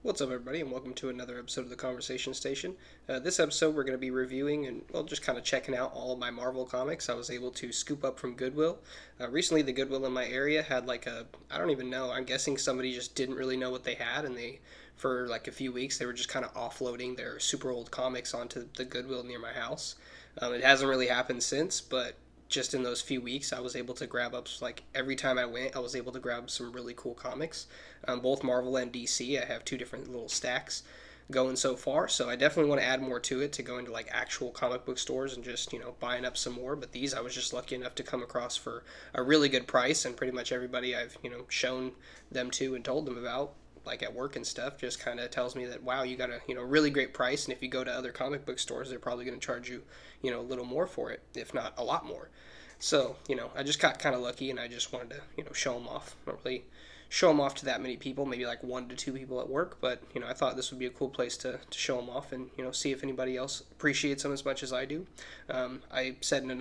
What's up, everybody, and welcome to another episode of the Conversation Station. This episode, we're going to be reviewing and, well, just kind of checking out all of my Marvel comics I was able to scoop up from Goodwill. Recently, the Goodwill in my area had I don't even know, I'm guessing somebody just didn't really know what they had, and for like a few weeks, they were just kind of offloading their super old comics onto the Goodwill near my house. It hasn't really happened since, but just in those few weeks, I was able to grab up, like, every time I went, I was able to grab some really cool comics. Both Marvel and DC. I have two different little stacks going so far, so I definitely want to add more to it, to go into like actual comic book stores and just buying up some more. But these I was just lucky enough to come across for a really good price, and pretty much everybody I've shown them to and told them about, like at work and stuff, just kind of tells me that, wow, you got a really great price, and if you go to other comic book stores, they're probably going to charge you a little more for it, if not a lot more. So I just got kind of lucky, and I just wanted to show them off. Not really show them off to that many people, maybe like one to two people at work, but I thought this would be a cool place to show them off, and see if anybody else appreciates them as much as I do. I said in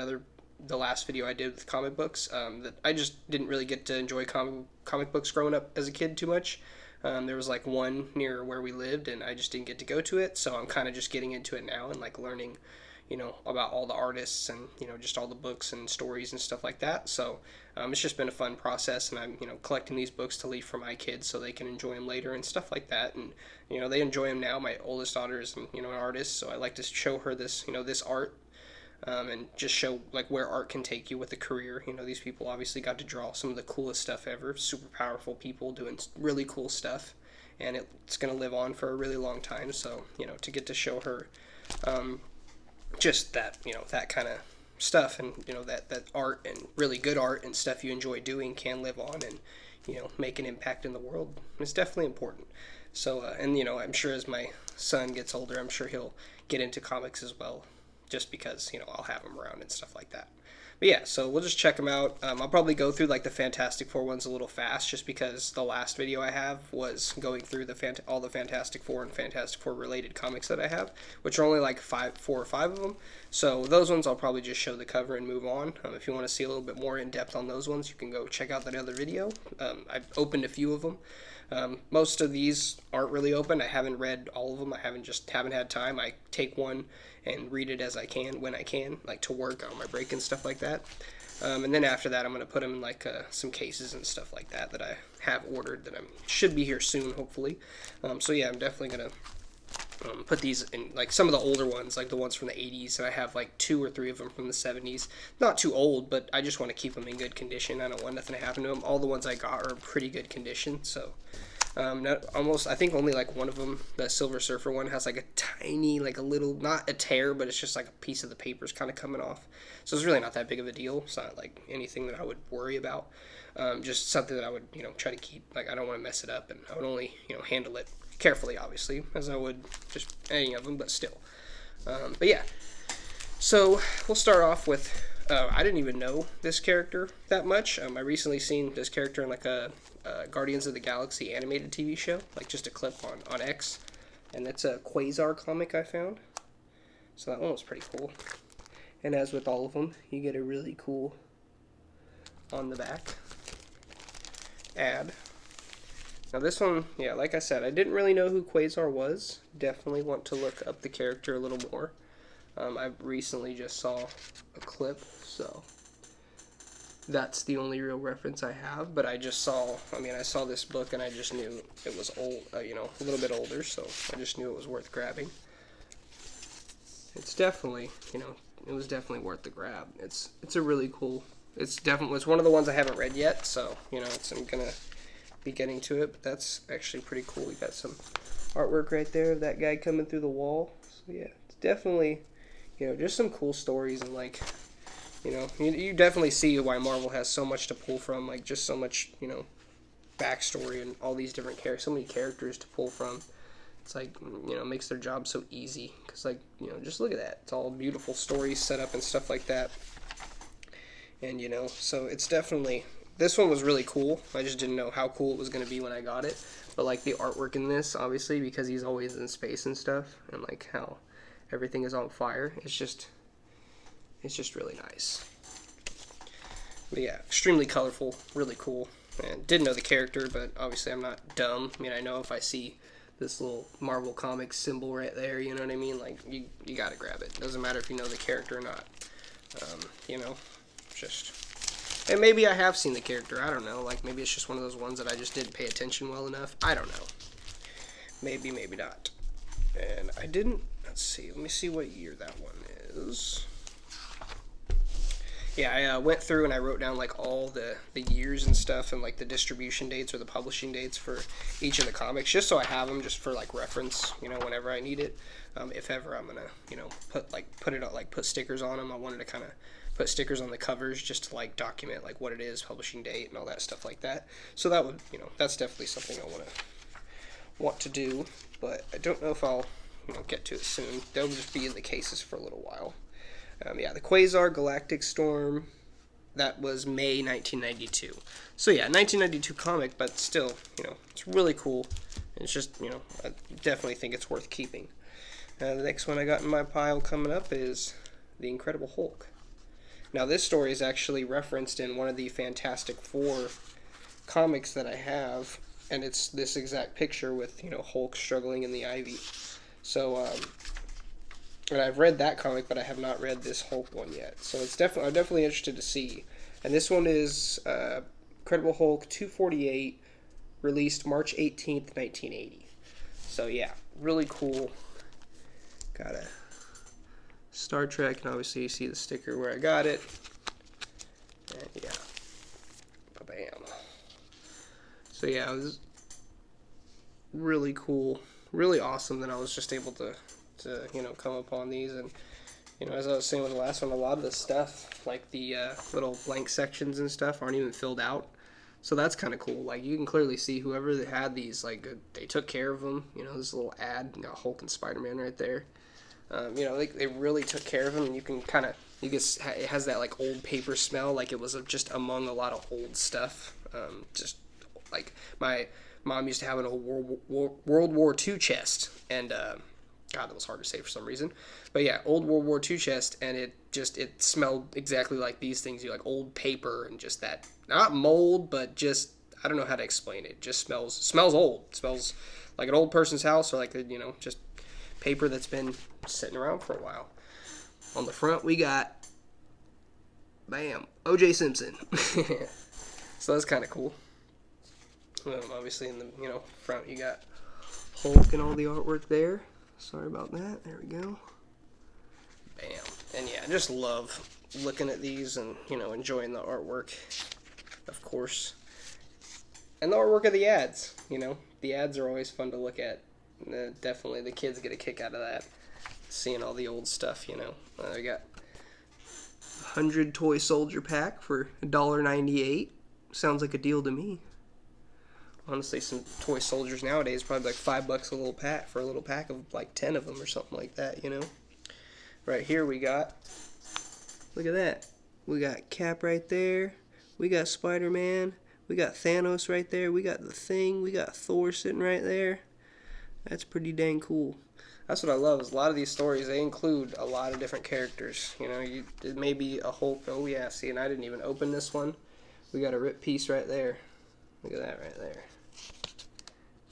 the last video I did with comic books, that I just didn't really get to enjoy comic books growing up as a kid too much. There was like one near where we lived, and I just didn't get to go to it, so I'm kind of just getting into it now and like learning about all the artists and, just all the books and stories and stuff like that. So it's just been a fun process, and I'm, collecting these books to leave for my kids so they can enjoy them later and stuff like that. And, they enjoy them now. My oldest daughter is, an artist, so I like to show her this, this art, and just show like where art can take you with a career. These people obviously got to draw some of the coolest stuff ever, super powerful people doing really cool stuff, and it's going to live on for a really long time. So, to get to show her, just that that kind of stuff, and that art and really good art and stuff you enjoy doing can live on and make an impact in the world. It's definitely important. So and I'm sure as my son gets older, I'm sure he'll get into comics as well, just because I'll have him around and stuff like that. But yeah, so we'll just check them out. I'll probably go through like the Fantastic Four ones a little fast, just because the last video I have was going through all the Fantastic Four and Fantastic Four related comics that I have, which are only like four or five of them. So those ones I'll probably just show the cover and move on. If you want to see a little bit more in depth on those ones, you can go check out that other video. I've opened a few of them. Most of these aren't really open. I haven't read all of them. I haven't had time. I take one and read it as I can, when I can, like to work on my break and stuff like that. And then after that, I'm going to put them in like some cases and stuff like that I have ordered, that should be here soon, hopefully. So yeah, I'm definitely going to put these in like some of the older ones, like the ones from the 80s, and I have like two or three of them from the 70s. Not too old, but I just want to keep them in good condition. I don't want nothing to happen to them. All the ones I got are in pretty good condition, so I think only like one of them, the Silver Surfer one, has like a tiny, like a little, not a tear, but it's just like a piece of the paper's kind of coming off. So it's really not that big of a deal. It's not like anything that I would worry about. Just something that I would, try to keep, like I don't want to mess it up, and I would only, handle it carefully, obviously, as I would just any of them, but still. But yeah, so we'll start off with, I didn't even know this character that much. I recently seen this character in like a Guardians of the Galaxy animated TV show, like just a clip on X, and that's a Quasar comic I found. So that one was pretty cool. And as with all of them, you get a really cool on the back ad. Now this one, yeah, like I said, I didn't really know who Quasar was. Definitely want to look up the character a little more. I recently just saw a clip, so that's the only real reference I have. But I saw this book, and I just knew it was old, a little bit older, so I just knew it was worth grabbing. It's definitely, it was definitely worth the grab. It's a really cool, it's one of the ones I haven't read yet, so, I'm gonna be getting to it, but that's actually pretty cool. We got some artwork right there of that guy coming through the wall. So yeah, it's definitely, just some cool stories, and like, you definitely see why Marvel has so much to pull from, like just so much, backstory and all these different characters, so many characters to pull from. It's like, makes their job so easy, because like, just look at that. It's all beautiful stories set up and stuff like that. And, so it's definitely, this one was really cool. I just didn't know how cool it was going to be when I got it. But like the artwork in this, obviously, because he's always in space and stuff, and like how everything is on fire, it's just really nice. But yeah, extremely colorful, really cool. And didn't know the character, but obviously I'm not dumb. I mean, I know if I see this little Marvel Comics symbol right there. You know what I mean? Like you gotta grab it. Doesn't matter if you know the character or not. You know, just. And maybe I have seen the character. I don't know. Like maybe it's just one of those ones that I just didn't pay attention well enough. I don't know. Maybe, maybe not. And I didn't. Let's see. Let me see what year that one is. Yeah, I went through and I wrote down like all the years and stuff and like the distribution dates or the publishing dates for each of the comics, just so I have them just for like reference, you know, whenever I need it. If ever I'm gonna, you know, put stickers on them. I wanted to kind of put stickers on the covers just to like document like what it is, publishing date, and all that stuff like that. So that would, you know, that's definitely something I want to do, but I don't know if I'll, you know, get to it soon. They'll just be in the cases for a little while. Yeah, the Quasar Galactic Storm, that was May 1992. So yeah, 1992 comic, but still, you know, it's really cool. It's just, you know, I definitely think it's worth keeping. The next one I got in my pile coming up is The Incredible Hulk. Now this story is actually referenced in one of the Fantastic Four comics that I have, and it's this exact picture with, you know, Hulk struggling in the ivy. So, and I've read that comic, but I have not read this Hulk one yet. So it's I'm definitely interested to see. And this one is Incredible Hulk 248, released March 18th, 1980. So yeah, really cool. Got a Star Trek, and obviously you see the sticker where I got it. And yeah, bam. So yeah, it was really cool, really awesome that I was just able to you know, come upon these. And you know, as I was saying with the last one, a lot of the stuff, like the little blank sections and stuff, aren't even filled out. So that's kind of cool. Like you can clearly see whoever had these, like they took care of them. You know, this little ad, you got Hulk and Spider-Man right there. You know, they really took care of them, and you can kind of, it has that like old paper smell, like it was just among a lot of old stuff. Just like my mom used to have an old World War II chest, and God, that was hard to say for some reason. But yeah, old World War II chest, and it smelled exactly like these things. You like old paper and just that, not mold, but just, I don't know how to explain it. Just smells old. It smells like an old person's house, or like, you know, just paper that's been sitting around for a while. On the front, we got, bam, O.J. Simpson. So that's kind of cool. Obviously, in the, you know, front, you got Hulk and all the artwork there. Sorry about that. There we go. Bam. And yeah, I just love looking at these and, you know, enjoying the artwork, of course. And the artwork of the ads, you know. The ads are always fun to look at. Definitely the kids get a kick out of that. Seeing all the old stuff, you know. I got 100 toy soldier pack for $1.98. Sounds like a deal to me. Honestly, some toy soldiers nowadays probably like $5 a little pack for a little pack of like 10 of them or something like that, you know. Right here we got, look at that. We got Cap right there. We got Spider-Man. We got Thanos right there. We got the Thing. We got Thor sitting right there. That's pretty dang cool. That's what I love, is a lot of these stories, they include a lot of different characters. You know, it may be a Hulk. Oh yeah, see, and I didn't even open this one. We got a rip piece right there. Look at that right there.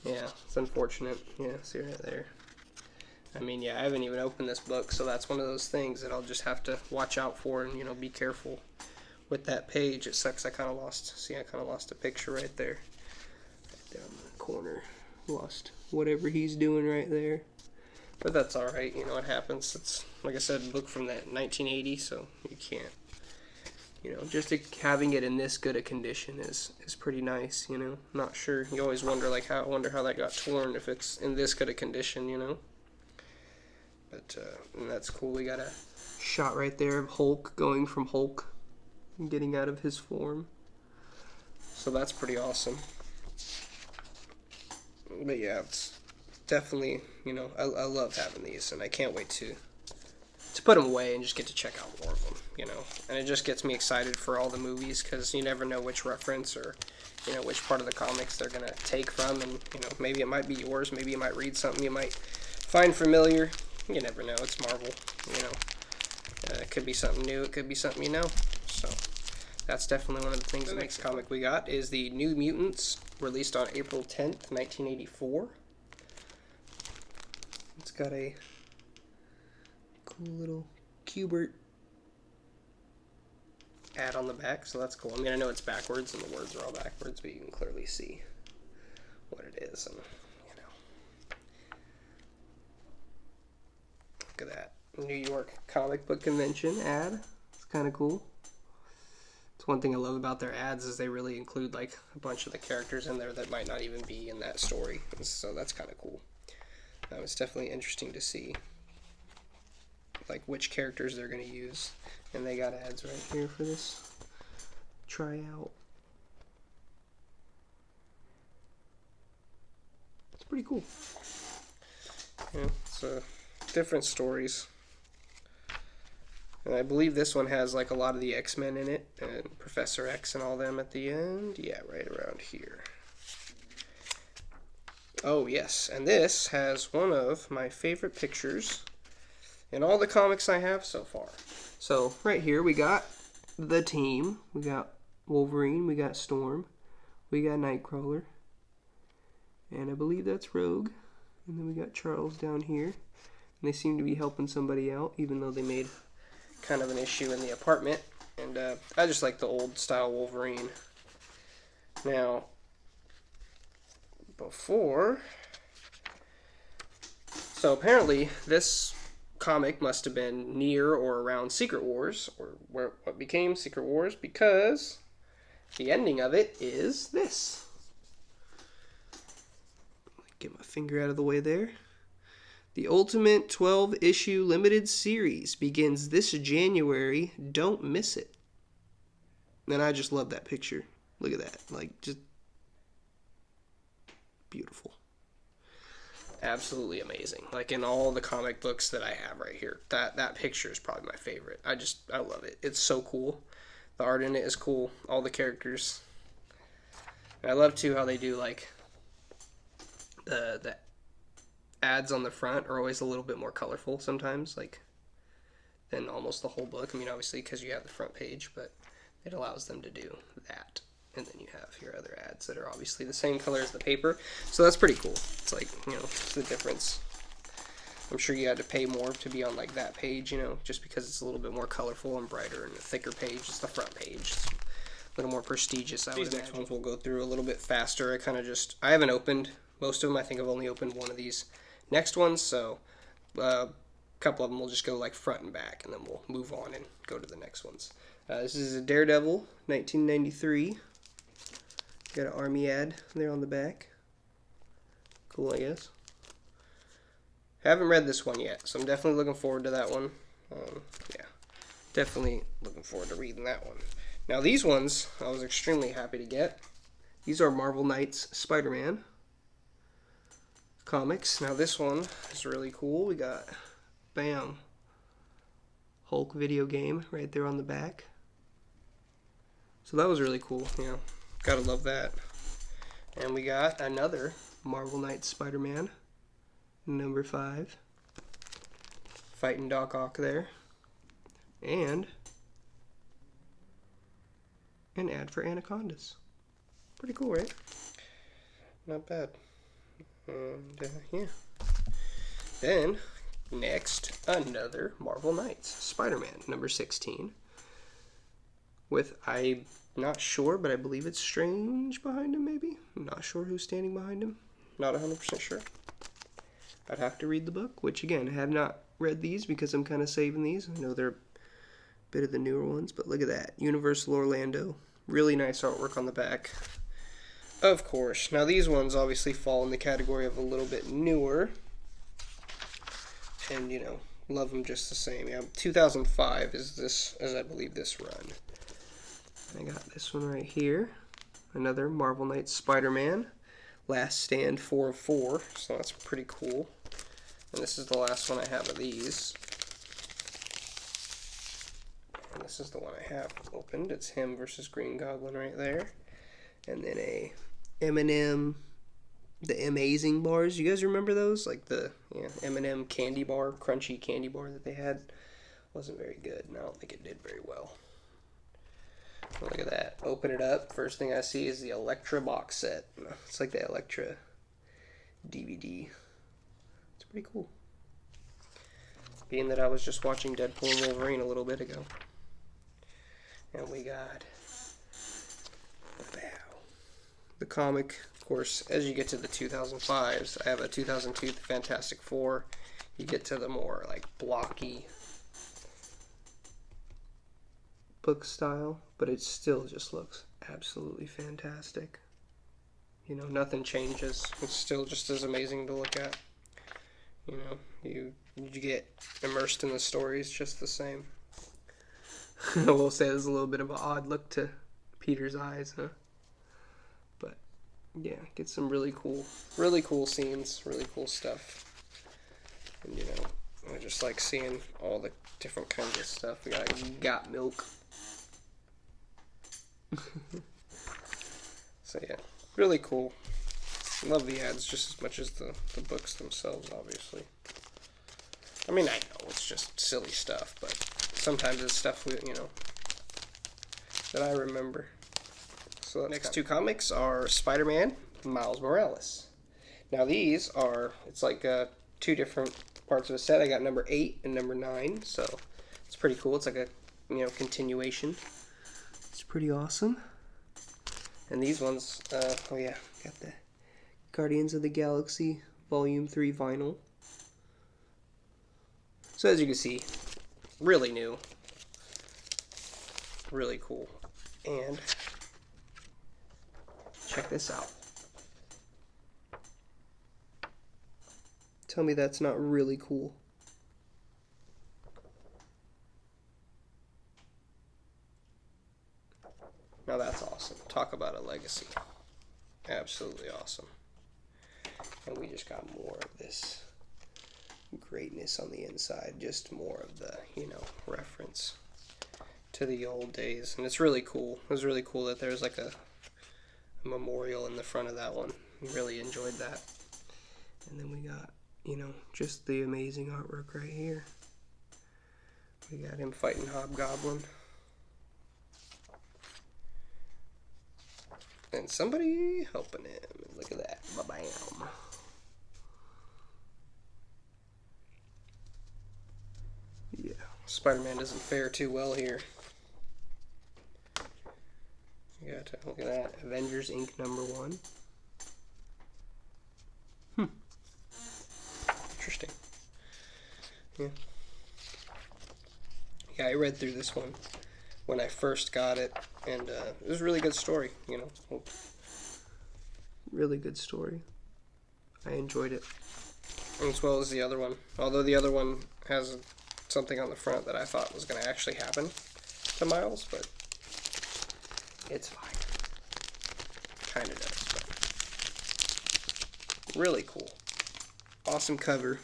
Yeah, it's unfortunate. Yeah, see right there. I mean, yeah, I haven't even opened this book, so that's one of those things that I'll just have to watch out for and, you know, be careful with that page. It sucks I kind of lost a picture right there. Right down the corner. Lost whatever he's doing right there. But that's alright, you know, it happens. It's, like I said, a book from that 1980, so you can't, you know, just having it in this good a condition is pretty nice, you know. Not sure. You always wonder, like, how that got torn if it's in this good a condition, you know. But, and that's cool. We got a shot right there of Hulk going from Hulk and getting out of his form. So that's pretty awesome. But yeah, it's definitely, you know, I love having these, and I can't wait to put them away and just get to check out more of them, you know. And it just gets me excited for all the movies, because you never know which reference or, you know, which part of the comics they're going to take from, and, you know, maybe it might be yours, maybe you might read something you might find familiar. You never know. It's Marvel, you know. It could be something new, it could be something you know. So that's definitely one of the things. The next comic we got is the New Mutants, released on April 10th, 1984. It's got a cool little Q*bert ad on the back, so that's cool. I mean, I know it's backwards and the words are all backwards, but you can clearly see what it is, and you know, look at that New York Comic Book Convention ad. It's kind of cool. It's one thing I love about their ads is they really include like a bunch of the characters in there that might not even be in that story, so that's kind of cool. It's definitely interesting to see like which characters they're going to use, and they got ads right here for this tryout. It's pretty cool. Yeah, it's different stories, and I believe this one has like a lot of the X-Men in it and Professor X and all them at the end. Yeah, right around here. Oh yes, and this has one of my favorite pictures in all the comics I have so far. So right here we got the team. We got Wolverine, we got Storm, we got Nightcrawler, and I believe that's Rogue. And then we got Charles down here. And they seem to be helping somebody out, even though they made kind of an issue in the apartment. And I just like the old style Wolverine. Now, so apparently this comic must have been near or around Secret Wars, or what became Secret Wars, because the ending of it is this. Get my finger out of the way there. The Ultimate 12-issue limited series begins this January. Don't miss it. And I just love that picture. Look at that. Like, just beautiful. Absolutely amazing. Like in all the comic books that I have right here, that picture is probably my favorite. I love it. It's so cool. The art in it is cool. All the characters. And I love too how they do like the ads on the front are always a little bit more colorful sometimes, like than almost the whole book. I mean, obviously because you have the front page, but it allows them to do that. And then you have your other ads that are obviously the same color as the paper. So that's pretty cool. It's like, you know, it's the difference. I'm sure you had to pay more to be on like that page, you know, just because it's a little bit more colorful and brighter and a thicker page. It's the front page. It's a little more prestigious. These next ones we'll go through a little bit faster. I haven't opened most of them. I think I've only opened one of these next ones. So a couple of them we'll just go like front and back, and then we'll move on and go to the next ones. This is a Daredevil, 1993. Got an army ad there on the back. Cool, I guess. Haven't read this one yet, so I'm definitely looking forward to that one. Yeah, definitely looking forward to reading that one. Now these ones, I was extremely happy to get. These are Marvel Knights Spider-Man comics. Now this one is really cool. We got, bam, Hulk video game right there on the back. So that was really cool, yeah. Gotta love that. And we got another Marvel Knights Spider-Man, number 5. Fighting Doc Ock there. And an ad for Anacondas. Pretty cool, right? Not bad. And, yeah. Then, next, another Marvel Knights Spider-Man, number 16. With, I'm not sure, but I believe it's Strange behind him, maybe? I'm not sure who's standing behind him. Not 100% sure. I'd have to read the book, which, again, I have not read these because I'm kind of saving these. I know they're a bit of the newer ones, but look at that. Universal Orlando. Really nice artwork on the back. Of course. Now, these ones obviously fall in the category of a little bit newer. And, you know, love them just the same. Yeah, 2005 is I believe this run. I got this one right here. Another Marvel Knights Spider-Man. Last Stand 4 of 4. So that's pretty cool. And this is the last one I have of these. And this is the one I have opened. It's him versus Green Goblin right there. And then a M&M, the Amazing bars. You guys remember those? Like the M&M candy bar, crunchy candy bar that they had. Wasn't very good. And I don't think it did very well. Look at that. Open it up. First thing I see is the Elektra box set. It's like the Elektra DVD. It's pretty cool. being that I was just watching Deadpool and Wolverine a little bit ago. And we got the comic. Of course, as you get to the 2005s, I have a 2002 The Fantastic Four. You get to the more like blocky book style, but it still just looks absolutely fantastic. You know, nothing changes. It's still just as amazing to look at. You know, you get immersed in the stories just the same. I will say there's a little bit of an odd look to Peter's eyes, huh? But yeah, get some really cool scenes, really cool stuff. And you know, I just like seeing all the different kinds of stuff. We got milk. So yeah, really cool. Love the ads just as much as the books themselves, obviously. I mean, I know it's just silly stuff, but sometimes it's stuff you know, that I remember. So the next two comics are Spider-Man, Miles Morales. Now these are, it's like two different parts of a set. I got number 8 and number 9, so it's pretty cool. It's like a, you know, continuation. It's pretty awesome. And these ones, oh yeah, got the Guardians of the Galaxy Volume 3 vinyl. So as you can see, really new. Really cool. And check this out. Tell me that's not really cool. Now that's awesome. Talk about a legacy. Absolutely awesome. And we just got more of this greatness on the inside. Just more of the, you know, reference to the old days. And it's really cool. It was really cool that there's like a memorial in the front of that one. Really enjoyed that. And then we got, you know, just the amazing artwork right here. We got him fighting Hobgoblin. And somebody helping him. Look at that. Ba-bam. Yeah. Spider-Man doesn't fare too well here. You got to look at that. Avengers Inc. #1. Interesting. Yeah. Yeah, I read through this one when I first got it, and it was a really good story, you know. Really good story. I enjoyed it. As well as the other one. Although the other one has something on the front that I thought was going to actually happen to Miles, but it's fine. Kind of does, but really cool. Awesome cover.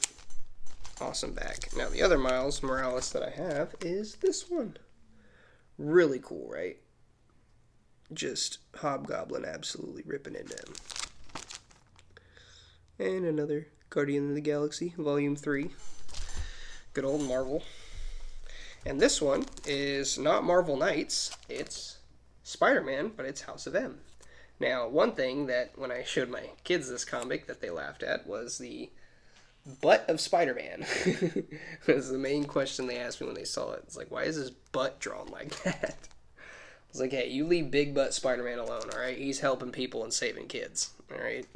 Awesome back. Now the other Miles Morales that I have is this one. Really cool, right? Just Hobgoblin absolutely ripping into him. And another Guardian of the Galaxy, Volume 3. Good old Marvel. And this one is not Marvel Knights, it's Spider-Man, but it's House of M. Now, one thing that when I showed my kids this comic that they laughed at was the butt of Spider-Man. Was the main question they asked me when they saw it. It's like, why is his butt drawn like that? I was like, hey, you leave Big Butt Spider-Man alone, alright? He's helping people and saving kids, alright?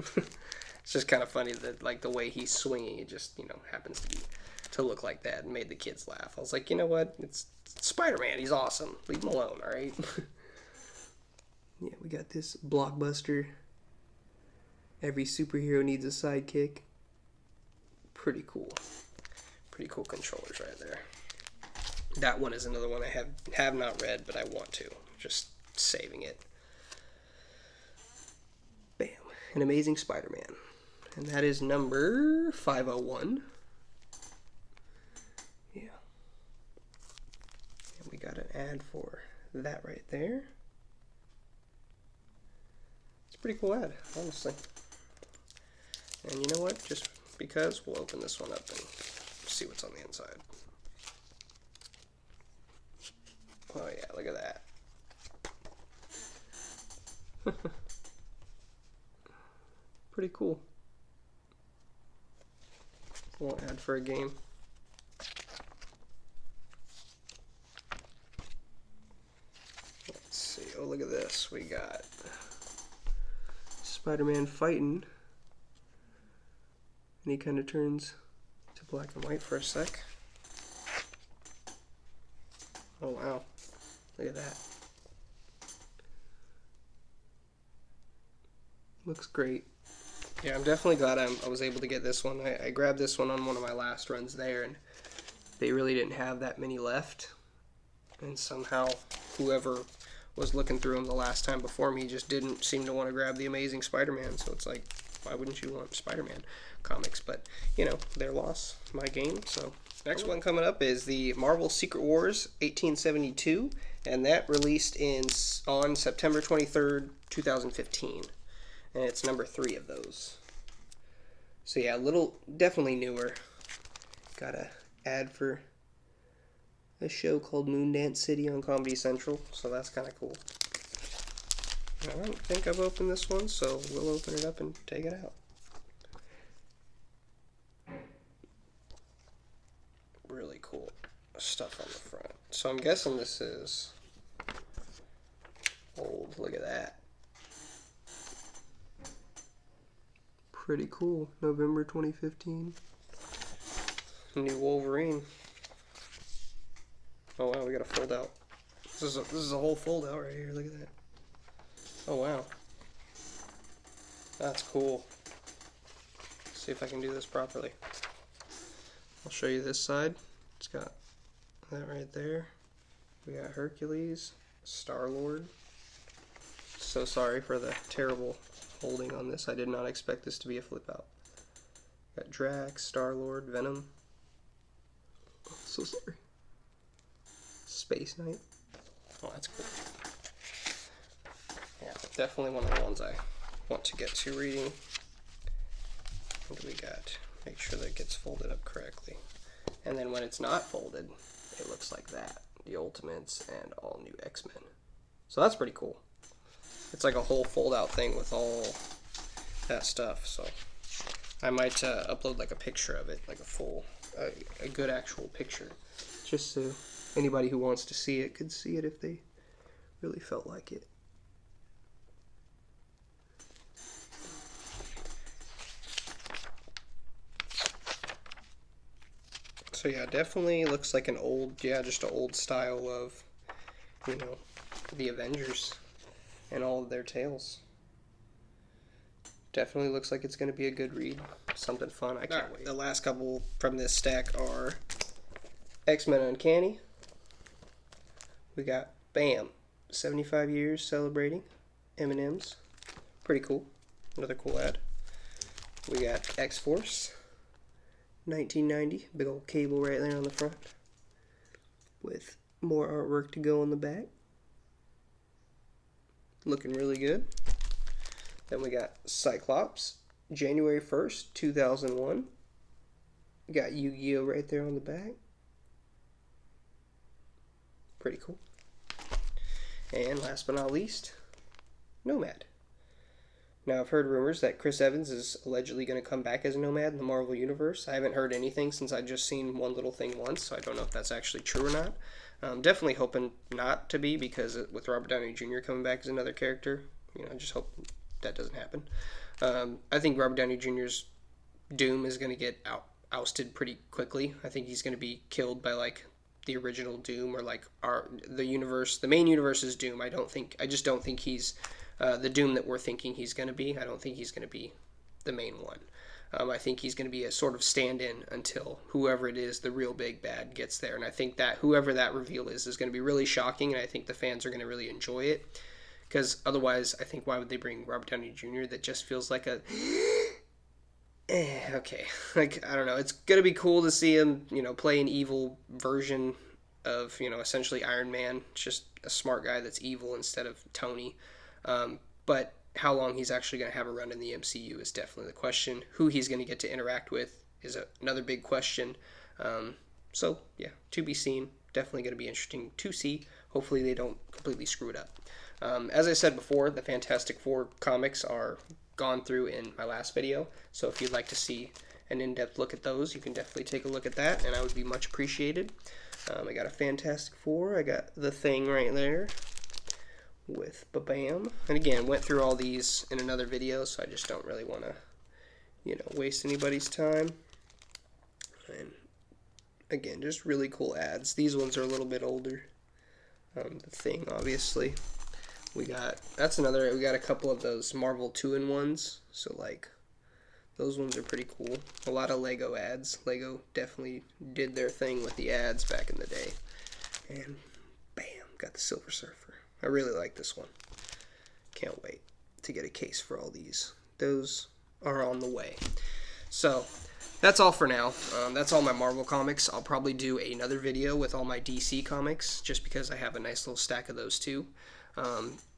It's just kind of funny that, like, the way he's swinging, it just, you know, happens to look like that and made the kids laugh. I was like, you know what? It's Spider-Man. He's awesome. Leave him alone, alright? Yeah, we got this blockbuster. Every superhero needs a sidekick. Pretty cool. Pretty cool controllers right there. That one is another one I have not read, but I want to. Just saving it. Bam. An Amazing Spider-Man. And that is number 501. Yeah. And we got an ad for that right there. It's a pretty cool ad, honestly. And you know what? Just because, we'll open this one up and see what's on the inside. Oh yeah, look at that. Pretty cool. A little ad for a game. look at this. We got Spider-Man fighting. And he kind of turns to black and white for a sec. Oh wow, look at that. Looks great. Yeah, I'm definitely glad I was able to get this one. I grabbed this one on one of my last runs there, and they really didn't have that many left. And somehow, whoever was looking through them the last time before me just didn't seem to want to grab the Amazing Spider-Man. So it's like, why wouldn't you want Spider-Man comics? But, you know, their loss, my gain. So next one coming up is the Marvel Secret Wars 1872, and that released on September 23rd, 2015. And it's number 3 of those. So yeah, definitely newer. Got a ad for a show called Moondance City on Comedy Central, so that's kind of cool. I don't think I've opened this one, so we'll open it up and take it out. Really cool stuff on the front. So I'm guessing this is old. Look at that. Pretty cool. November 2015. New Wolverine. Oh wow, we got a fold out. This is a whole fold out right here. Look at that. Oh wow. That's cool. Let's see if I can do this properly. I'll show you this side. It's got that right there. We got Hercules, Star-Lord. So sorry for the terrible holding on this. I did not expect this to be a flip out. Got Drax, Star-Lord, Venom. Oh, so sorry. Space Knight. Oh, that's cool. Yeah, definitely one of the ones I want to get to reading. What do we got? Make sure that it gets folded up correctly. And then when it's not folded, it looks like that. The Ultimates and all new X-Men. So that's pretty cool. It's like a whole fold-out thing with all that stuff. So I might upload like a picture of it, like a good actual picture, just so anybody who wants to see it could see it if they really felt like it. So yeah, definitely looks like just an old style of, you know, the Avengers and all of their tales. Definitely looks like it's going to be a good read. Something fun. I can't wait. The last couple from this stack are X-Men Uncanny. We got, bam, 75 years celebrating M&M's. Pretty cool. Another cool ad. We got X-Force, 1990. Big old cable right there on the front, with more artwork to go on the back. Looking really good. Then we got Cyclops, January 1st, 2001. We got Yu-Gi-Oh! Right there on the back. Pretty cool. And last but not least, Nomad. Now, I've heard rumors that Chris Evans is allegedly going to come back as a Nomad in the Marvel Universe. I haven't heard anything since I'd just seen one little thing once, so I don't know if that's actually true or not. I'm definitely hoping not to be, because with Robert Downey Jr. coming back as another character, you know, I just hope that doesn't happen. I think Robert Downey Jr.'s Doom is going to get ousted pretty quickly. I think he's going to be killed by like the original Doom, or like the main universe's Doom. I just don't think he's the Doom that we're thinking he's going to be. I don't think he's going to be the main one. I think he's going to be a sort of stand-in until whoever it is, the real big bad, gets there. And I think that whoever that reveal is going to be really shocking, and I think the fans are going to really enjoy it. Because otherwise, I think, why would they bring Robert Downey Jr.? That just feels like a... okay. Like, I don't know. It's going to be cool to see him, you know, play an evil version of, you know, essentially Iron Man. Just a smart guy that's evil instead of Tony. But how long he's actually going to have a run in the MCU is definitely the question. Who he's going to get to interact with is another big question. So, yeah, to be seen. Definitely going to be interesting to see. Hopefully they don't completely screw it up. As I said before, the Fantastic Four comics are gone through in my last video. So if you'd like to see an in-depth look at those, you can definitely take a look at that, and I would be much appreciated. I got a Fantastic Four. I got The Thing right there. with Bam. And again, went through all these in another video, so I just don't really want to, waste anybody's time. And again, just really cool ads. These ones are a little bit older. The Thing, obviously. We got a couple of those Marvel 2-in-1s. So like, those ones are pretty cool. A lot of Lego ads. Lego definitely did their thing with the ads back in the day. And bam, got the Silver Surfer. I really like this one. Can't wait to get a case for all these. Those are on the way. So that's all for now. That's all my Marvel comics. I'll probably do another video with all my DC comics, just because I have a nice little stack of those too.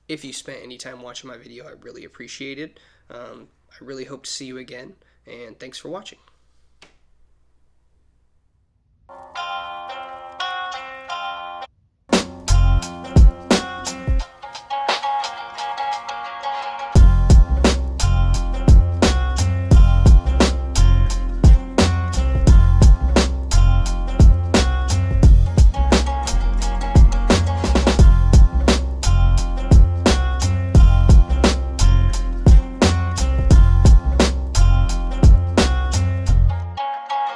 If you spent any time watching my video, I really appreciate it. I really hope to see you again, and thanks for watching.